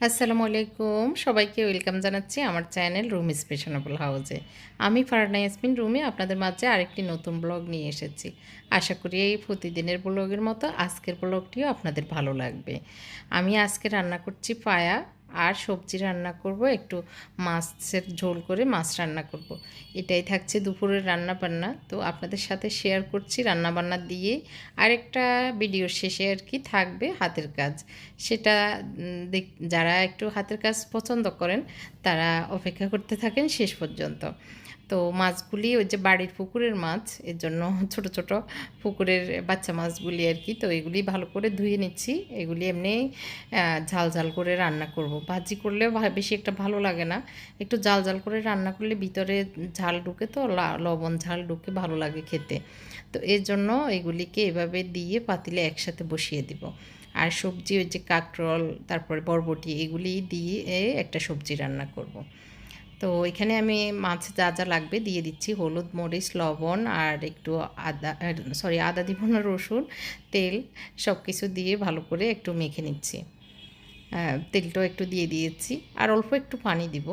আসসালামু আলাইকুম, সবাইকে ওয়েলকাম জানাচ্ছি আমার চ্যানেল রুম স্পেশানেবল হাউসে। আমি ফারহানা ইয়াসমিন রুমে আপনাদের মাঝে আরেকটি নতুন ব্লগ নিয়ে এসেছি। আশা করি এই প্রতিদিনের ব্লগের মতো আজকের ব্লগটিও আপনাদের ভালো লাগবে। আমি আজকে রান্না করছি পায়া আর সবজি রান্না করব, একটু মাছের ঝোল করে মাছ রান্না করব। এটাই থাকছে দুপুরের রান্না বান্না। তো আপনাদের সাথে শেয়ার করছি রান্না বান্না দিয়ে। আরেকটা ভিডিওর শেষে আর কি থাকবে হাতের কাজ, সেটা যারা একটু হাতের কাজ পছন্দ করেন তারা অপেক্ষা করতে থাকেন শেষ পর্যন্ত। তো মাছগুলি ওই যে বাড়ির পুকুরের মাছ, এর জন্য ছোট ছোট পুকুরের বাচ্চা মাছগুলি আর কি। তো এগুলি ভালো করে ধুয়ে নিচ্ছি। এগুলি এমনি ঝাল ঝাল করে রান্না করব। ভাজি করলে বেশি একটা ভালো লাগে না, একটু ঝাল ঝাল করে রান্না করলে ভিতরে ঝাল ঢুকে, তো লবণ ঝাল ঢুকে ভালো লাগে খেতে। তো এর জন্য এগুলিকে এভাবে দিয়ে পাতিলে একসাথে বসিয়ে দিব। আর সবজি ওই যে কাঁকরোল, তারপরে বরবটি, এগুলি দিয়ে একটা সবজি রান্না করব। তো এখানে আমি মাছ যা যা লাগবে দিয়ে দিচ্ছি: হলুদ, মরিচ, লবণ আর একটু আদা, আদা দিব না, রসুন, তেল, সব কিছু দিয়ে ভালো করে একটু মেখে নিচ্ছি। তেলটাও একটু দিয়ে দিয়েছি আর অল্প একটু পানি দিব,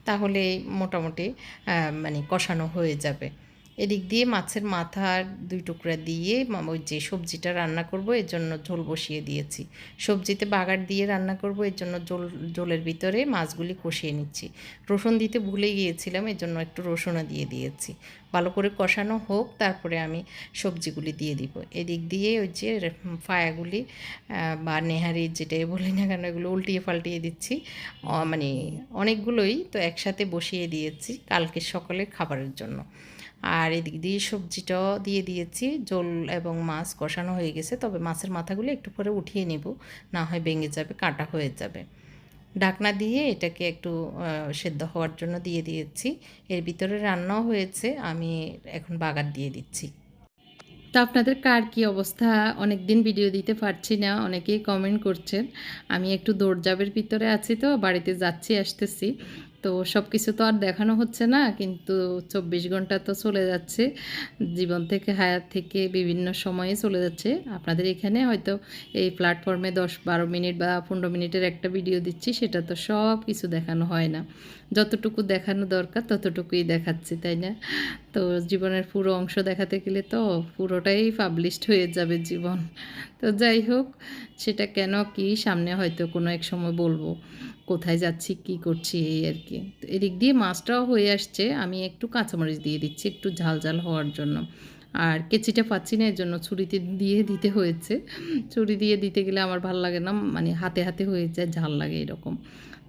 তাহলে মোটামুটি মানে কষানো হয়ে যাবে। এদিক দিয়ে মাছের মাথার 2 টুকরা দিয়ে ওই যে সবজিটা রান্না করব এর জন্য ঝোল বসিয়ে দিয়েছি। সবজিতে বাগার দিয়ে রান্না করব, এর জন্য ঝোলের ভিতরে মাছগুলি কষিয়ে নিচ্ছি। রসুন দিতে ভুলে গিয়েছিলাম, এর জন্য একটু রসুনও দিয়ে দিয়েছি। ভালো করে কষানো হোক, তারপরে আমি সবজিগুলি দিয়ে দিব। এদিক দিয়ে ওই যে ফায়াগুলি বা নেহারি যেটাই বলি না কেন, এগুলো উল্টিয়ে পাল্টিয়ে দিচ্ছি। মানে অনেকগুলোই তো একসাথে বসিয়ে দিয়েছি কালকে সকালের খাবারের জন্য। আর এদিক দিয়ে সবজিটাও দিয়ে দিয়েছি। ঝোল এবং মাছ কষানো হয়ে গেছে, তবে মাছের মাথাগুলো একটু পরে উঠিয়ে নেব, না হয় ভেঙে যাবে, কাটা হয়ে যাবে। ঢাকনা দিয়ে এটাকে একটু সেদ্ধ হওয়ার জন্য দিয়ে দিয়েছি। এর ভিতরে রান্নাও হয়েছে, আমি এখন বাগার দিয়ে দিচ্ছি। তো আপনাদের কার কী অবস্থা? অনেক দিন ভিডিও দিতে পারছি না, অনেকেই কমেন্ট করছেন। আমি একটু দৌড়ঝাঁপের ভিতরে আছি, তো বাড়িতে যাচ্ছি আসতেছি, তো সব কিছু তো আর দেখানো হচ্ছে না, কিন্তু 24 ঘন্টা তো চলে যাচ্ছে জীবন থেকে, হায়াত থেকে বিভিন্ন সময়ে চলে যাচ্ছে। আপনাদের এখানে হয়তো এই প্ল্যাটফর্মে 10-12 মিনিট বা 15 মিনিটের একটা ভিডিও দিচ্ছি, সেটা তো সব কিছু দেখানো হয় না। যতটুকু দেখানো দরকার ততটুকুই দেখাচ্ছি, তাই না? তো জীবনের পুরো অংশ দেখাতে গেলে তো পুরোটাই পাবলিশড হয়ে যাবে জীবন। তো যাই হোক, সেটা কেন কি সামনে হয়তো কোনো এক সময় বলবো কোথায় যাচ্ছি কী করছি, এই আর কি। তো এদিক দিয়ে মাছটাও হয়ে আসছে, আমি একটু কাঁচামরিচ দিয়ে দিচ্ছি একটু ঝাল ঝাল হওয়ার জন্য। আর কেচিটা পাচ্ছি না, এর জন্য ছুরিতে দিয়ে দিতে হয়েছে। ছুরি দিয়ে দিতে গেলে আমার ভাল লাগে না, মানে হাতে হাতে হয়ে যায়, ঝাল লাগে এরকম।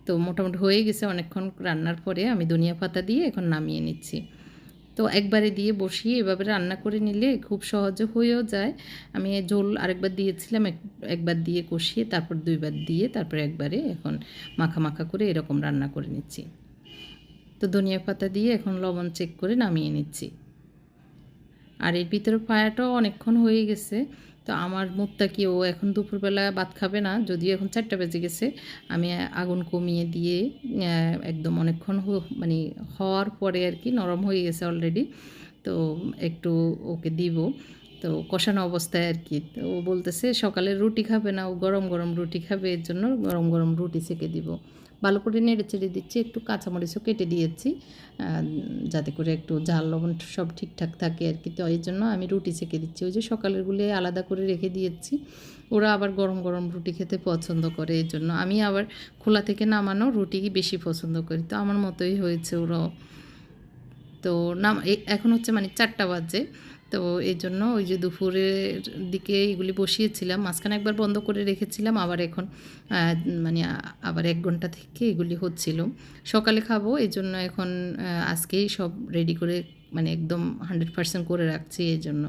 তো মোটামুটি হয়ে গেছে অনেকক্ষণ রান্নার পরে, আমি ধনিয়া পাতা দিয়ে এখন নামিয়ে নিচ্ছি। তো একবারে দিয়ে বসিয়ে এভাবে রান্না করে নিলে খুব সহজে হয়েও যায়। আমি ঝোল আরেকবার দিয়েছিলাম, একবার দিয়ে কষিয়ে তারপর 2বার দিয়ে তারপর একবারে এখন মাখা মাখা করে এরকম রান্না করে নিচ্ছি। তো ধনিয়া পাতা দিয়ে এখন লবণ চেক করে নামিয়ে নিচ্ছি। আর এর ভিতরে পায়াটাও অনেকক্ষণ হয়ে গেছে। তো আমার মুখটা কি, ও এখন দুপুরবেলা ভাত খাবে না, যদিও এখন 4টা বেজে গেছে। আমি আগুন কমিয়ে দিয়ে একদম অনেকক্ষণ মানে হওয়ার পরে আর কি নরম হয়ে গেছে অলরেডি। তো একটু ওকে দিব, তো কষানো অবস্থায় আর কি। তো ও বলতেছে সকালে রুটি খাবে না, ও গরম গরম রুটি খাবে, এর জন্য গরম গরম রুটি সেঁকে দিব। ভালো করে নেড়ে চেড়ে দিচ্ছি, একটু কাঁচামরিচও কেটে দিয়েছি যাতে করে একটু ঝাল লবণ সব ঠিকঠাক থাকে আর কি। তো এই জন্য আমি রুটি সেঁকে দিচ্ছি। ওই যে সকালেরগুলো আলাদা করে রেখে দিয়েছি, ওরা আবার গরম গরম রুটি খেতে পছন্দ করে, এই জন্য আমি আবার খোলা থেকে নামানো রুটি বেশি পছন্দ করি। তো আমার মতোই হয়েছে ওরাও। তো এখন হচ্ছে মানে 4টা বাজে। তো এই জন্য ওই যে দুপুরের দিকে এগুলি বসিয়েছিলাম, মাঝখানে একবার বন্ধ করে রেখেছিলাম, আবার এখন মানে আবার 1 ঘন্টা থেকে এগুলি হচ্ছিল। সকালে খাবো এই জন্য এখন আজকেই সব রেডি করে মানে একদম 100% করে রাখছি এই জন্য।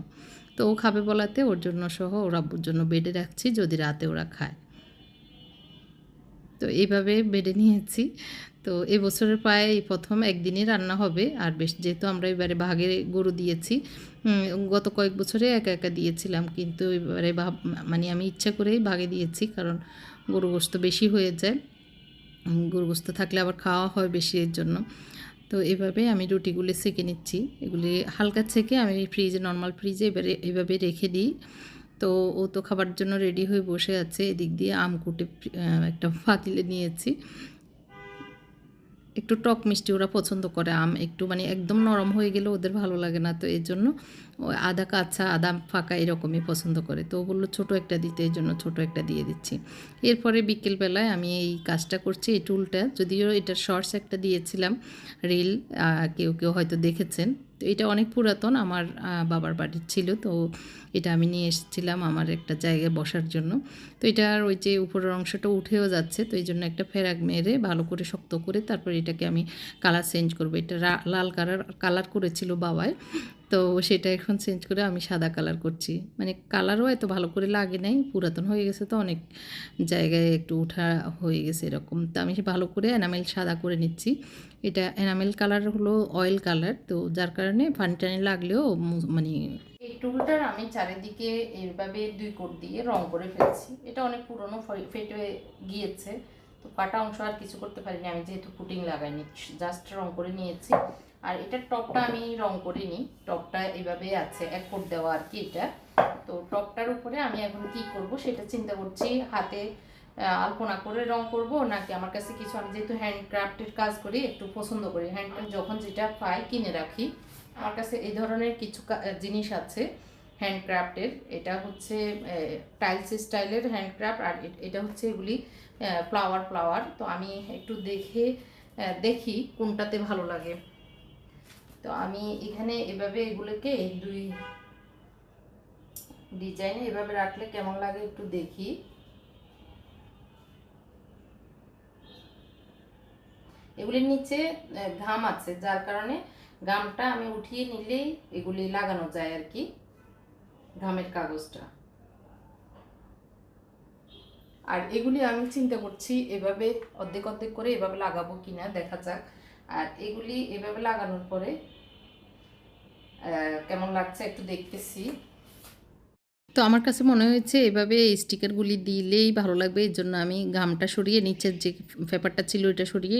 তো ও খাবে বলাতে ওর জন্য সহ ওর আব্বুর জন্য বেডে রাখছি, যদি রাতে ওরা খায়। তো এইভাবে বেডে নিয়েছি। তো এবছরের প্রায় এই প্রথম একদিনই রান্না হবে। আর বেশ, যেহেতু আমরা এবারে ভাগে গরু দিয়েছি, গত কয়েক বছরে একা একা দিয়েছিলাম, কিন্তু এবারে মানে আমি ইচ্ছা করেই ভাগে দিয়েছি, কারণ গরু গোস্ত বেশি হয়ে যায়। গরু গোস্ত থাকলে আবার খাওয়া হয় বেশি, এর জন্য। তো এভাবে আমি রুটিগুলি সেঁকে নিচ্ছি। এগুলি হালকা ছেঁকে আমি ফ্রিজে, নর্মাল ফ্রিজে এবারে এভাবে রেখে দিই। তো ও তো খাবার জন্য রেডি হয়ে বসে আছে। এদিক দিয়ে আম কুটে একটা পাতিলে নিয়েছি। একটু টক মিষ্টি ওরা পছন্দ করে, আম একটু মানে একদম নরম হয়ে গেলে ওদের ভালো লাগে না, তো এই জন্য আধা কাঁচা আধা ফাঁকা এরকমই পছন্দ করে। তো ও বললো ছোটো একটা দিতে, এই জন্য ছোটো একটা দিয়ে দিচ্ছি। এরপরে বিকেলবেলায় আমি এই কাজটা করছি। এই টুলটা যদিও এটার শর্টস একটা দিয়েছিলাম রিল, কেউ কেউ হয়তো দেখেছেন। তো এটা অনেক পুরাতন, আমার বাবার বাড়ির ছিল, তো এটা আমি নিয়ে এসেছিলাম আমার একটা জায়গায় বসার জন্য। তো এটার ওই যে উপরের অংশটা উঠেও যাচ্ছে, তো এই জন্য একটা ফেরাক মেরে ভালো করে শক্ত করে তারপর এটাকে আমি কালার চেঞ্জ করবো। এটা লাল কালার করেছিল বাবাই, তো সেটা এখন চেঞ্জ করে আমি সাদা কালার করছি। মানে কালারও এত ভালো করে লাগে নাই, পুরাতন হয়ে গেছে তো অনেক জায়গায় একটু উঠা হয়ে গেছে এরকম। তো আমি ভালো করে এনামেল সাদা করে নিচ্ছি। এটা এনামেল কালার হলো অয়েল কালার, তো যার কারণে পানি টানি লাগলেও মানে এই টুলটার আমি চারিদিকে এইভাবে 2 কোট দিয়ে রং করে ফেলছি। এটা অনেক পুরনো, ফেটে গিয়েছে, তো কাটা অংশ আর কিছু করতে পারিনি আমি, যেহেতু পুটিং লাগাইনি, জাস্ট রং করে নিয়েছি। আর এটার টপটা আমি রং করিনি, টপটা এইভাবে আছে, 1 কোট দেওয়া আর কি এটা। তো টপটার উপরে আমি এখন কি করব সেটা চিন্তা করছি। হাতে আলপনা করে রং করব নাকি আমার কাছে কিছু, আমি যেহেতু হ্যান্ডক্রাফটের কাজ করি, একটু পছন্দ করি হ্যান্ডক্রাফট, যখন যেটা পাই কিনে রাখি। আমার কাছে এই ধরনের কিছু জিনিস আছে হ্যান্ডক্রাফটের। এটা হচ্ছে টাইলস স্টাইলের হ্যান্ডক্রাফট, আর এটা হচ্ছে এগুলি ফ্লাওয়ার। তো আমি একটু দেখি কোনটাতে ভালো লাগে। তো আমি এখানে এভাবে এগুলোকে 2 ডিজাইনে এভাবে রাখলে কেমন লাগে একটু দেখি। এগুলির নিচে ঘাম আছে, যার কারণে ঘামটা আমি উঠিয়ে নিলেই এগুলি লাগানো যায় আর কি, ঘামের কাগজটা। আর এগুলি আমি চিন্তা করছি এভাবে অর্ধেক অর্ধেক করে এভাবে লাগাবো কিনা, দেখা যাক। আর এগুলি এভাবে লাগানোর পরে কেমন লাগছে একটু দেখতেছি। তো আমার কাছে মনে হয়েছে এভাবে এই স্টিকারগুলি দিলেই ভালো লাগবে, এর জন্য আমি ঘামটা সরিয়ে নিচের যে পেপারটা ছিল এটা সরিয়ে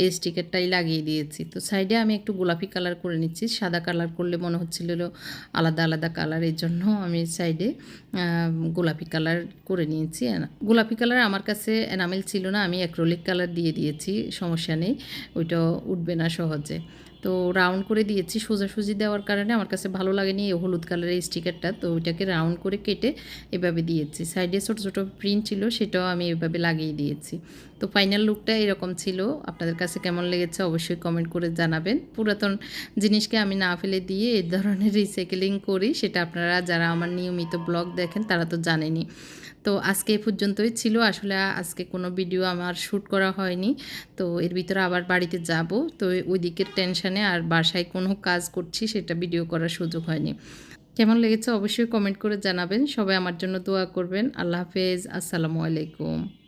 এই স্টিকারটাই লাগিয়ে দিয়েছি। তো সাইডে আমি একটু গোলাপি কালার করে নিচ্ছি, সাদা কালার করলে মনে হচ্ছিল আলাদা আলাদা কালার, এর জন্য আমি সাইডে গোলাপি কালার করে নিয়েছি। গোলাপি কালার আমার কাছে এনামেল ছিল না, আমি অ্যাক্রিলিক কালার দিয়ে দিয়েছি, সমস্যা নেই, ওইটা উঠবে না সহজে। তো রাউন্ড করে দিয়েছি, সোজাসুজি দেওয়ার কারণে আমার কাছে ভালো লাগেনি এই হলুদ কালারের স্টিকারটা, তো ওইটাকে রাউন্ড করে কেটে এভাবে দিয়েছি। সাইডে ছোটো ছোটো প্রিন্ট ছিল, সেটাও আমি এভাবে লাগিয়ে দিয়েছি। তো ফাইনাল লুকটা এরকম ছিল। আপনাদের কাছে কেমন লেগেছে অবশ্যই কমেন্ট করে জানাবেন। পুরাতন জিনিসকে আমি না ফেলে দিয়ে এই ধরনের রিসাইকেলিং করি, সেটা আপনারা যারা আমার নিয়মিত ব্লগ দেখেন তারা তো জানেনই। তো আজকে এই পর্যন্তই ছিল। আসলে আজকে কোনো ভিডিও আমার শ্যুট করা হয়নি, তো এর ভিতরে আবার বাড়িতে যাব, তো ওই দিকের টেনশানে আর বাসায় কোনো কাজ করছি সেটা ভিডিও করার সুযোগ হয়নি। কেমন লেগেছে অবশ্যই কমেন্ট করে জানাবেন। সবাই আমার জন্য দোয়া করবেন। আল্লাহ হাফেজ, আসসালামু আলাইকুম।